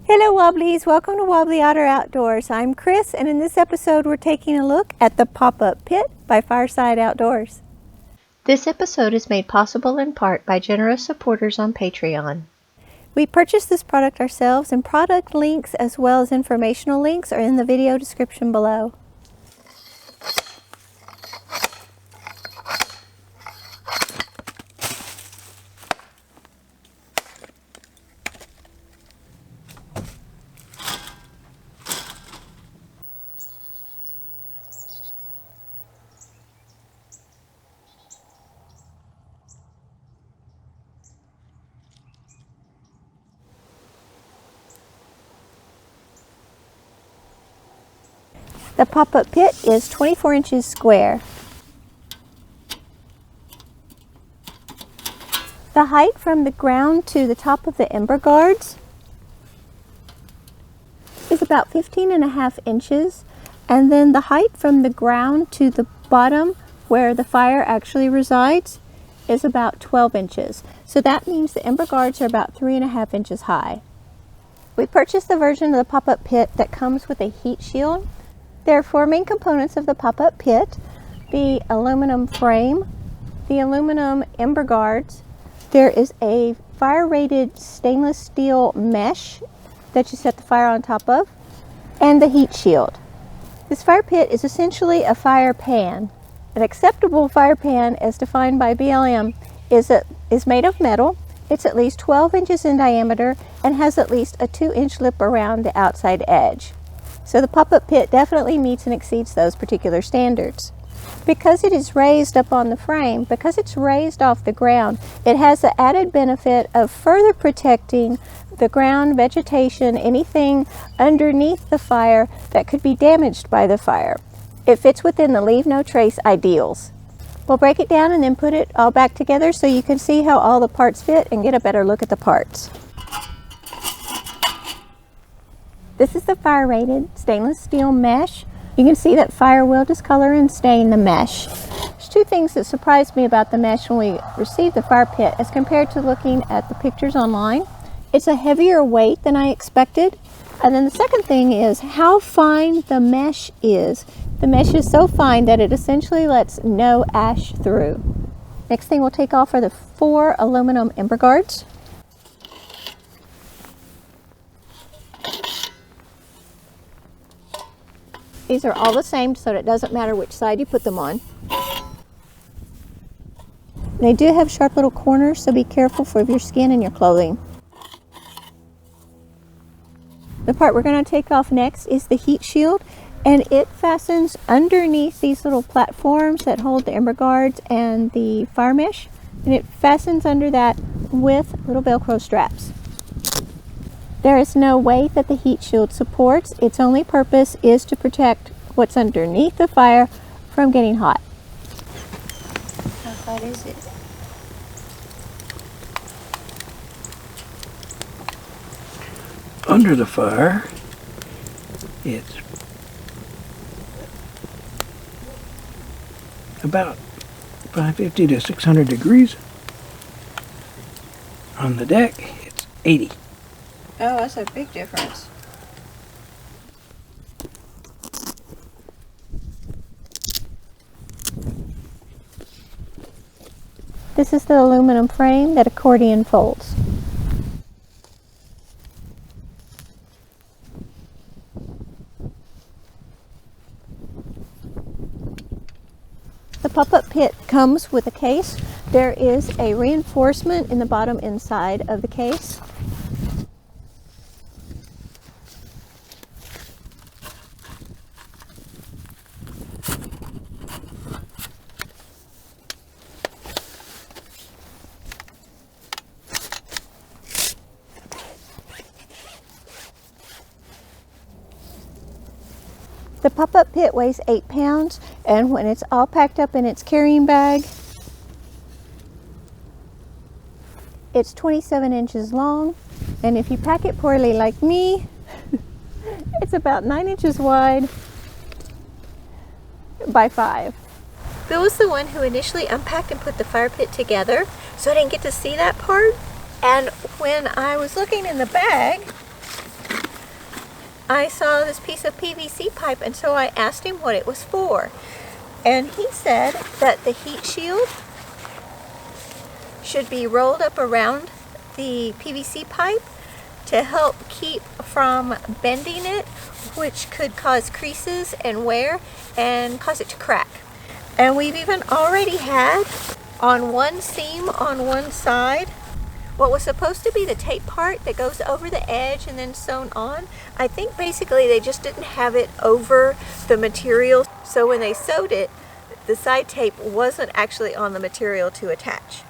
Hello Wobblies, welcome to Wobbly Otter Outdoors. I'm Chris, and in this episode we're taking a look at the pop-up pit by Fireside Outdoors. This episode is made possible in part by generous supporters on Patreon. We purchased this product ourselves, and product links as well as informational links are in the video description below. The pop-up pit is 24 inches square. The height from the ground to the top of the ember guards is about 15.5 inches, and then the height from the ground to the bottom where the fire actually resides is about 12 inches. So that means the ember guards are about 3.5 inches high. We purchased the version of the pop-up pit that comes with a heat shield. There are 4 main components of the pop-up pit: the aluminum frame, the aluminum ember guards, there is a fire-rated stainless steel mesh that you set the fire on top of, and the heat shield. This fire pit is essentially a fire pan. An acceptable fire pan, as defined by BLM, is made of metal. It's at least 12 inches in diameter and has at least a 2-inch lip around the outside edge. So the pop-up pit definitely meets and exceeds those particular standards. Because it is raised up on the frame, because it's raised off the ground, it has the added benefit of further protecting the ground, vegetation, anything underneath the fire that could be damaged by the fire. It fits within the leave no trace ideals. We'll break it down and then put it all back together so you can see how all the parts fit and get a better look at the parts. This is the fire-rated stainless steel mesh. You can see that fire will discolor and stain the mesh. There's 2 things that surprised me about the mesh when we received the fire pit as compared to looking at the pictures online. It's a heavier weight than I expected. And then the second thing is how fine the mesh is. The mesh is so fine that it essentially lets no ash through. Next thing we'll take off are the 4 aluminum ember guards. These are all the same, so it doesn't matter which side you put them on. They do have sharp little corners, so be careful for your skin and your clothing. The part we're going to take off next is the heat shield, and it fastens underneath these little platforms that hold the ember guards and the fire mesh, and it fastens under that with little Velcro straps. There is no weight that the heat shield supports. Its only purpose is to protect what's underneath the fire from getting hot. How hot is it? Under the fire, it's about 550 to 600 degrees. On the deck, it's 80. Oh, that's a big difference. This is the aluminum frame that accordion folds. The pop-up pit comes with a case. There is a reinforcement in the bottom inside of the case. The pop-up pit weighs 8 pounds, and when it's all packed up in its carrying bag, it's 27 inches long, and if you pack it poorly like me, it's about 9 inches wide by 5. Bill was the one who initially unpacked and put the fire pit together, so I didn't get to see that part. And when I was looking in the bag, I saw this piece of PVC pipe, and so I asked him what it was for. And he said that the heat shield should be rolled up around the PVC pipe to help keep from bending it, which could cause creases and wear and cause it to crack. And we've even already had on one seam on one side what was supposed to be the tape part that goes over the edge and then sewn on. I think basically they just didn't have it over the material, so when they sewed it, the side tape wasn't actually on the material to attach.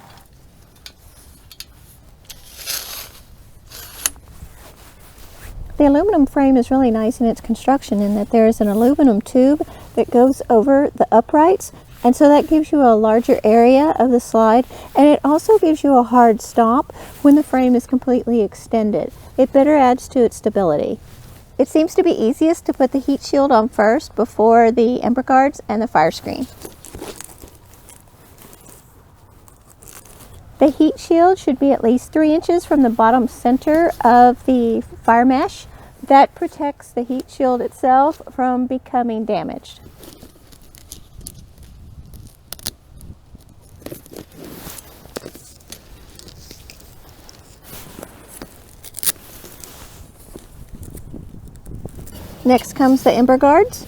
The aluminum frame is really nice in its construction in that there is an aluminum tube that goes over the uprights, and so that gives you a larger area of the slide, and it also gives you a hard stop when the frame is completely extended. It better adds to its stability. It seems to be easiest to put the heat shield on first before the ember guards and the fire screen. The heat shield should be at least 3 inches from the bottom center of the fire mesh. That protects the heat shield itself from becoming damaged. Next comes the ember guards.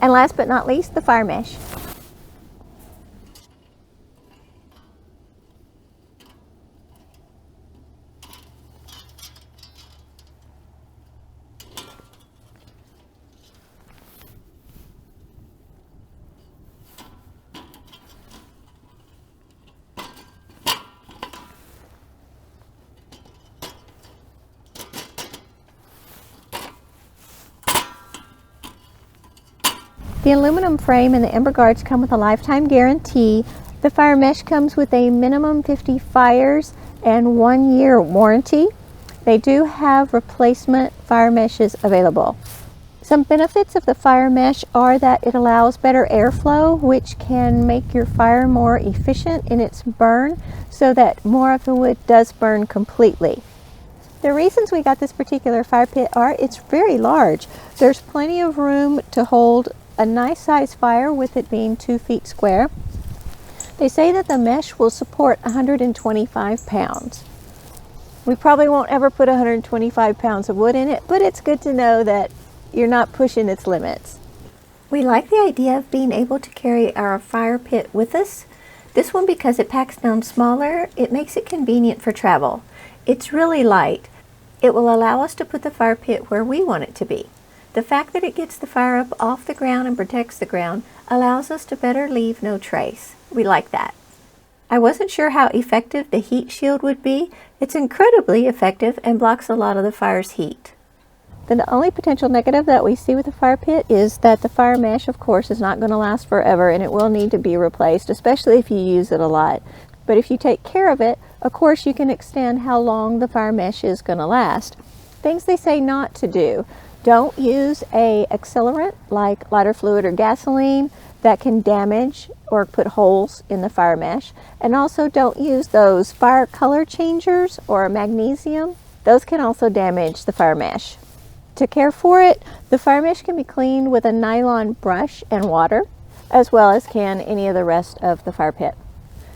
And last but not least, the fire mesh. The aluminum frame and the ember guards come with a lifetime guarantee. The fire mesh comes with a minimum 50 fires and 1-year warranty. They do have replacement fire meshes available. Some benefits of the fire mesh are that it allows better airflow, which can make your fire more efficient in its burn so that more of the wood does burn completely. The reasons we got this particular fire pit are it's very large. There's plenty of room to hold a nice size fire with it being 2 feet square. They say that the mesh will support 125 pounds. We probably won't ever put 125 pounds of wood in it, but it's good to know that you're not pushing its limits. We like the idea of being able to carry our fire pit with us. This one, because it packs down smaller, it makes it convenient for travel. It's really light. It will allow us to put the fire pit where we want it to be. The fact that it gets the fire up off the ground and protects the ground allows us to better leave no trace. We like that. I wasn't sure how effective the heat shield would be. It's incredibly effective and blocks a lot of the fire's heat. The only potential negative that we see with the fire pit is that the fire mesh, of course, is not going to last forever, and it will need to be replaced, especially if you use it a lot. But if you take care of it, of course, you can extend how long the fire mesh is going to last. Things they say not to do. Don't use an accelerant like lighter fluid or gasoline that can damage or put holes in the fire mesh. And also don't use those fire color changers or magnesium. Those can also damage the fire mesh. To care for it, the fire mesh can be cleaned with a nylon brush and water, as well as can any of the rest of the fire pit.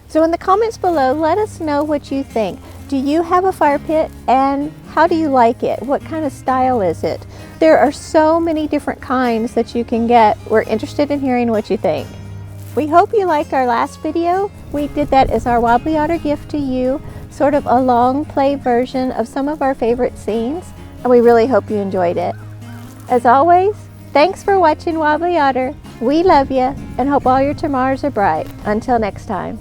So in the comments below, let us know what you think. Do you have a fire pit, and how do you like it? What kind of style is it? There are so many different kinds that you can get. We're interested in hearing what you think. We hope you liked our last video. We did that as our Wobbly Otter gift to you, sort of a long play version of some of our favorite scenes, and we really hope you enjoyed it. As always, thanks for watching Wobbly Otter. We love you and hope all your tomorrows are bright. Until next time.